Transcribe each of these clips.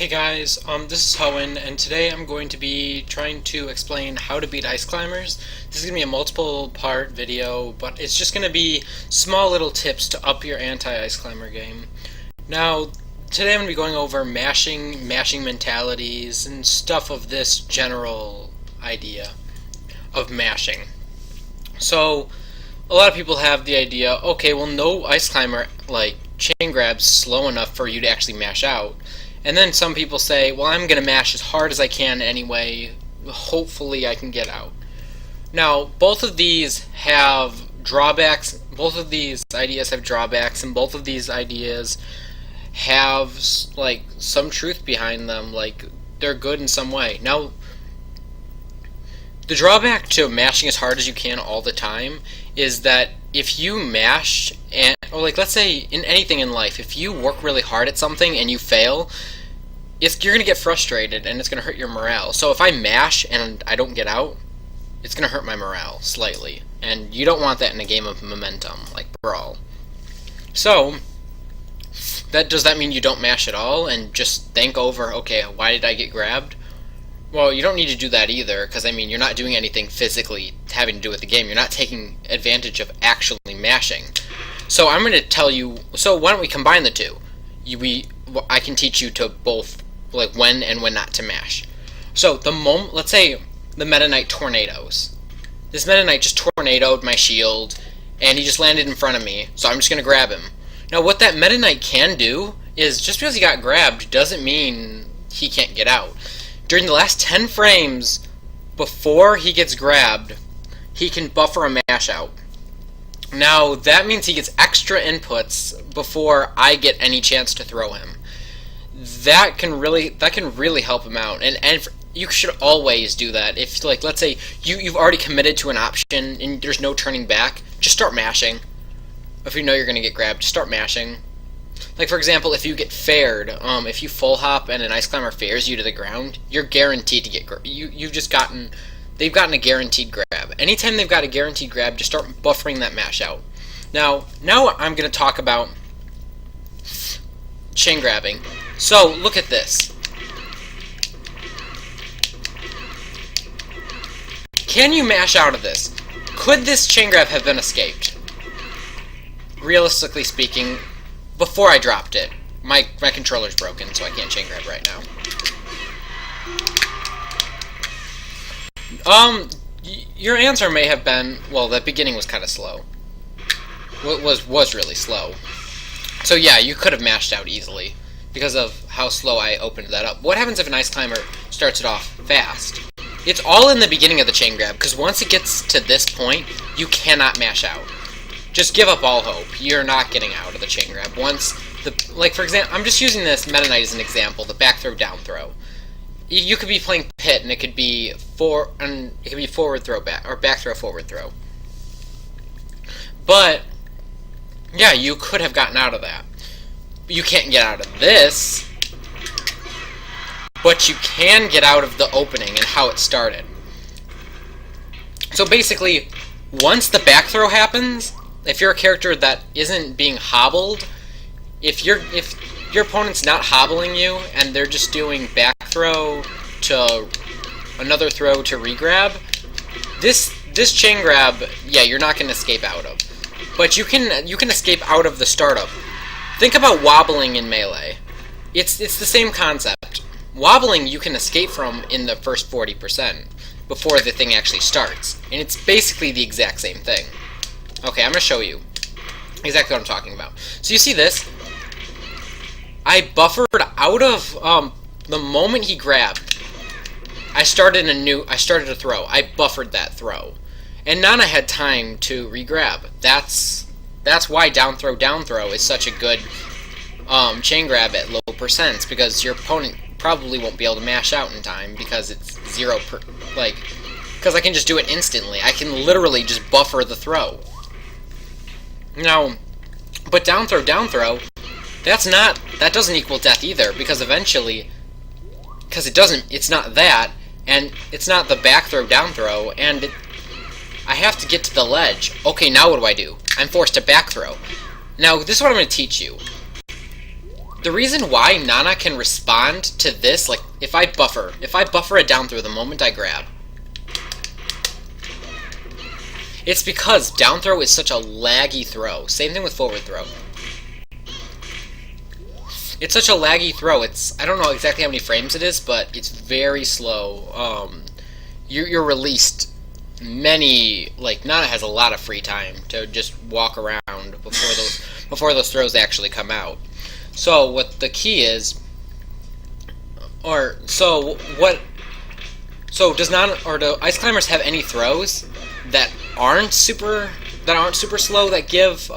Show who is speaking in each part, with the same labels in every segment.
Speaker 1: Hey guys, this is Hoenn, and today I'm going to be trying to explain how to beat ice climbers. This is going to be a multiple part video, but it's just going to be small little tips to up your anti-ice climber game. Now, today I'm going to be going over mashing mentalities, and stuff of this general idea of mashing. So, a lot of people have the idea, okay, well no ice climber, like, chain grabs slow enough for you to actually mash out. And then some people say, well, I'm going to mash as hard as I can anyway, hopefully I can get out. Now, both of these have drawbacks, both of these ideas have drawbacks, and both of these ideas have, like, some truth behind them, like, they're good in some way. Now, the drawback to mashing as hard as you can all the time is that if you mash, or like let's say in anything in life, if you work really hard at something and you fail, you're going to get frustrated and it's going to hurt your morale. So if I mash and I don't get out, it's going to hurt my morale slightly. And you don't want that in a game of momentum, like Brawl. So, does that mean you don't mash at all and just think over, okay, why did I get grabbed? Well, you don't need to do that either, because, I mean, you're not doing anything physically having to do with the game. You're not taking advantage of actually mashing. So I'm going to tell you, so why don't we combine the two? I can teach you to both, like, when and when not to mash. So, let's say the Meta Knight tornadoes. This Meta Knight just tornadoed my shield, and he just landed in front of me, so I'm just going to grab him. Now, what that Meta Knight can do is, just because he got grabbed doesn't mean he can't get out. During the last 10 frames before he gets grabbed, he can buffer a mash out. Now, that means he gets extra inputs before I get any chance to throw him. That can really help him out, and you should always do that. If, like, let's say you've already committed to an option and there's no turning back, just start mashing. If you know you're going to get grabbed, just start mashing. Like, for example, if you get fared, if you full hop and an ice climber fares you to the ground, you're guaranteed to get they've gotten a guaranteed grab. Anytime they've got a guaranteed grab, just start buffering that mash out. Now I'm going to talk about chain grabbing. So, look at this. Can you mash out of this? Could this chain grab have been escaped? Realistically speaking, before I dropped it, my controller's broken, so I can't chain grab right now. Your answer may have been, well, that beginning was kind of slow. Was really slow. So yeah, you could have mashed out easily because of how slow I opened that up. What happens if an ice climber starts it off fast? It's all in the beginning of the chain grab, because once it gets to this point, you cannot mash out. Just give up all hope. You're not getting out of the chain grab. Like, for example, I'm just using this Meta Knight as an example, the back throw, down throw. You could be playing pit, and it could be forward throw, back, or back throw, forward throw. But, yeah, you could have gotten out of that. You can't get out of this, but you can get out of the opening and how it started. So basically, once the back throw happens, if you're a character that isn't being hobbled, if your opponent's not hobbling you and they're just doing back throw to another throw to regrab, this chain grab, yeah, you're not going to escape out of. But you can escape out of the startup. Think about wobbling in Melee. It's the same concept. Wobbling you can escape from in the first 40% before the thing actually starts. And it's basically the exact same thing. Okay, I'm going to show you exactly what I'm talking about. So you see this? I buffered out of the moment he grabbed. I started a throw. I buffered that throw. And Nana had time to re-grab. That's why down throw is such a good chain grab at low percents, because your opponent probably won't be able to mash out in time because it's because I can just do it instantly. I can literally just buffer the throw. Now, but down throw, that doesn't equal death either, because eventually, it's not that, and it's not the back throw, down throw, and I have to get to the ledge. Okay, now what do? I'm forced to back throw. Now, this is what I'm going to teach you. The reason why Nana can respond to this, like if I buffer a down throw the moment I grab, it's because down throw is such a laggy throw. Same thing with forward throw. It's such a laggy throw. I don't know exactly how many frames it is, but it's very slow. You're released like Nana has a lot of free time to just walk around before those throws actually come out. So what the key is, so does Nana or do Ice Climbers have any throws that aren't super slow that give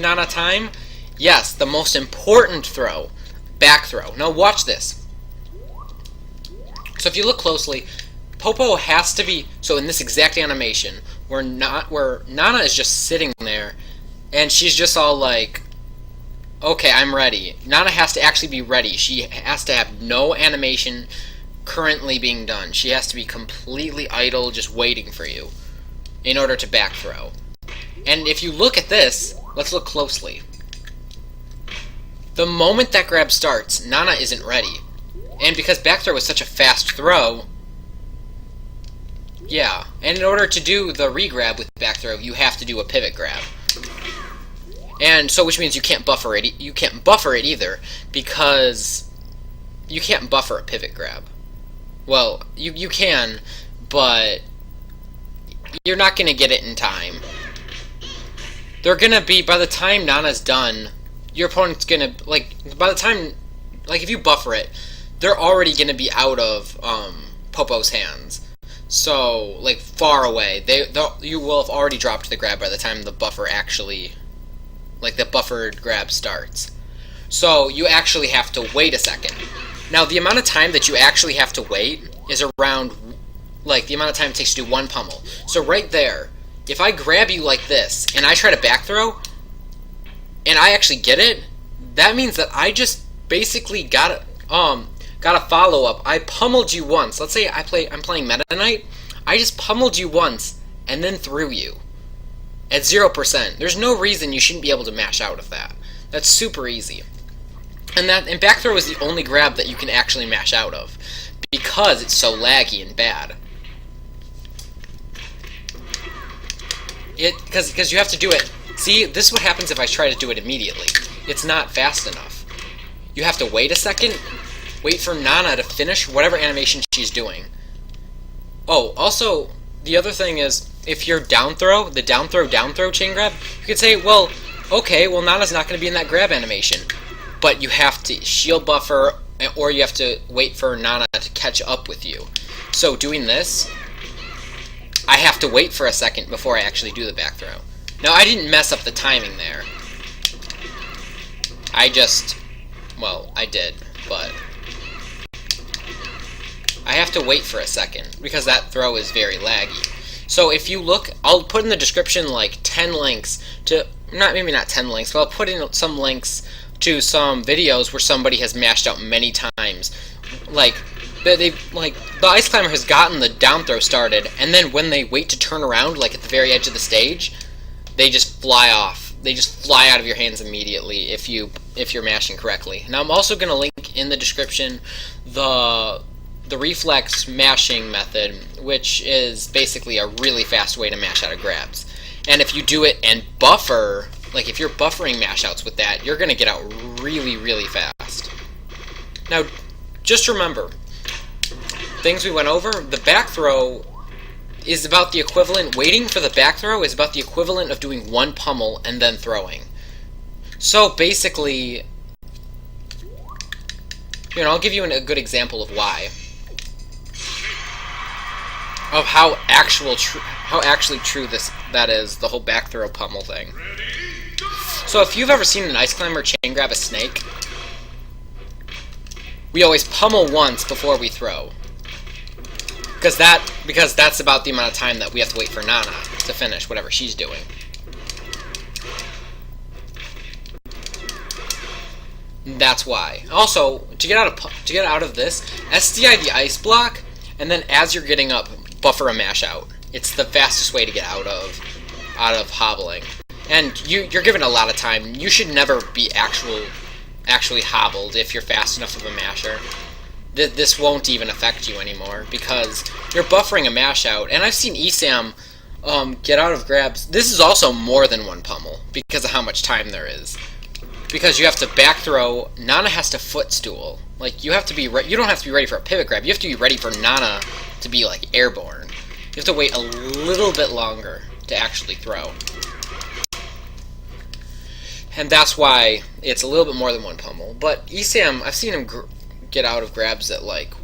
Speaker 1: Nana time? Yes, the most important throw, back throw. Now watch this. So if you look closely, Popo has to be in this exact animation where Nana is just sitting there and she's just all like, okay, I'm ready. Nana has to actually be ready. She has to have no animation currently being done. She has to be completely idle, just waiting for you in order to back throw. And if you look at this, let's look closely. The moment that grab starts, Nana isn't ready. And because back throw is such a fast throw, yeah, and in order to do the re-grab with back throw, you have to do a pivot grab. And so, which means you can't buffer it. You can't buffer it either, because you can't buffer a pivot grab. Well, you can, but you're not going to get it in time. They're going to be, by the time Nana's done, your opponent's going to, like, by the time, like, if you buffer it, they're already going to be out of Popo's hands. So, like, far away. You will have already dropped the grab by the time the buffer actually, like, the buffered grab starts. So, you actually have to wait a second. Now, the amount of time that you actually have to wait is around, like, the amount of time it takes to do one pummel. So, right there, if I grab you like this, and I try to back throw, and I actually get it, that means that I just basically got a follow-up. I pummeled you once. Let's say I'm playing Meta Knight. I just pummeled you once, and then threw you. At 0%. There's no reason you shouldn't be able to mash out of that. That's super easy. And back throw is the only grab that you can actually mash out of, because it's so laggy and bad. Because you have to do it. See, this is what happens if I try to do it immediately. It's not fast enough. You have to wait a second, wait for Nana to finish whatever animation she's doing. Oh, also, the other thing is, if you're down throw chain grab, you could say, well, okay, well, Nana's not going to be in that grab animation. But you have to shield buffer, or you have to wait for Nana to catch up with you. So doing this, I have to wait for a second before I actually do the back throw. Now, I didn't mess up the timing there. Well, I did, but I have to wait for a second, because that throw is very laggy. So if you look, I'll put in the description like 10 links to, maybe not 10 links, but I'll put in some links to some videos where somebody has mashed out many times. Like, the Ice Climber has gotten the down throw started, and then when they wait to turn around, like at the very edge of the stage, they just fly off. They just fly out of your hands immediately if you're mashing correctly. Now I'm also going to link in the description the reflex mashing method, which is basically a really fast way to mash out of grabs. And if you do it and buffer, like if you're buffering mash outs with that, you're going to get out really, really fast. Now, just remember, things we went over, the back throw is about the equivalent, waiting for the back throw is about the equivalent of doing one pummel and then throwing. So basically, I'll give you a good example of why. Of how actually true that is, the whole back throw pummel thing. So if you've ever seen an Ice Climber chain grab a snake, we always pummel once before we throw. Because that's about the amount of time that we have to wait for Nana to finish whatever she's doing. That's why. Also, to get out of this, SDI the ice block, and then as you're getting up, buffer a mash out. It's the fastest way to get out of hobbling. And you're given a lot of time. You should never be actually hobbled if you're fast enough of a masher. This won't even affect you anymore because you're buffering a mash out. And I've seen ESAM get out of grabs. This is also more than one pummel because of how much time there is. Because you have to back throw, Nana has to footstool. Like, you have to be you don't have to be ready for a pivot grab. You have to be ready for Nana to be like airborne. You have to wait a little bit longer to actually throw. And that's why it's a little bit more than one pummel. But ESAM, I've seen him get out of grabs at like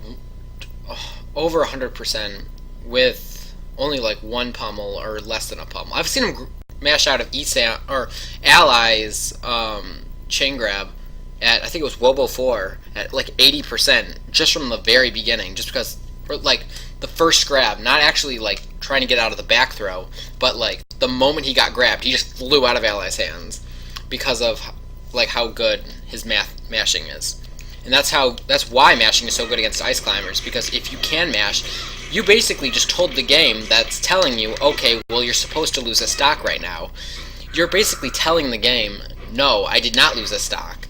Speaker 1: over 100% with only like one pummel or less than a pummel. I've seen him mash out of ESAM or Allies chain grab at, I think it was Wobo 4 at like 80% just from the very beginning, just because, or like the first grab, not actually like trying to get out of the back throw, but like the moment he got grabbed, he just flew out of Allies' hands because of like how good his mashing is. And that's why mashing is so good against ice climbers, because if you can mash, you basically just told the game that's telling you, okay, well, you're supposed to lose a stock right now. You're basically telling the game, no, I did not lose a stock.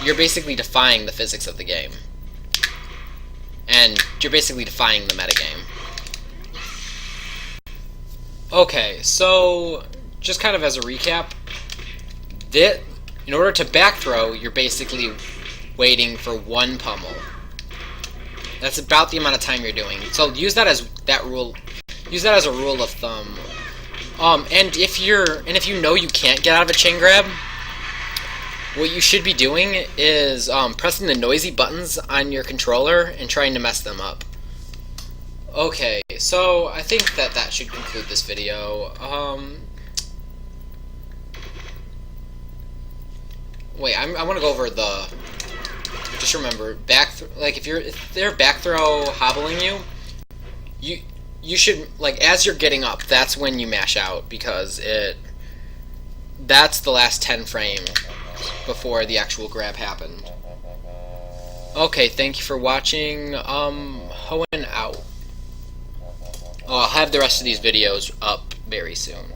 Speaker 1: You're basically defying the physics of the game. And you're basically defying the metagame. Okay, so just kind of as a recap, in order to back throw, you're basically waiting for one pummel. That's about the amount of time you're doing. So use that as a rule of thumb. And if you know you can't get out of a chain grab, what you should be doing is pressing the noisy buttons on your controller and trying to mess them up. Okay, so I think that should conclude this video. Wait, I want to go over the. Just remember, if they're back throw hobbling you should, like, as you're getting up, that's when you mash out, because that's the last 10 frames before the actual grab happened. Okay, thank you for watching. Hoenn out. I'll have the rest of these videos up very soon.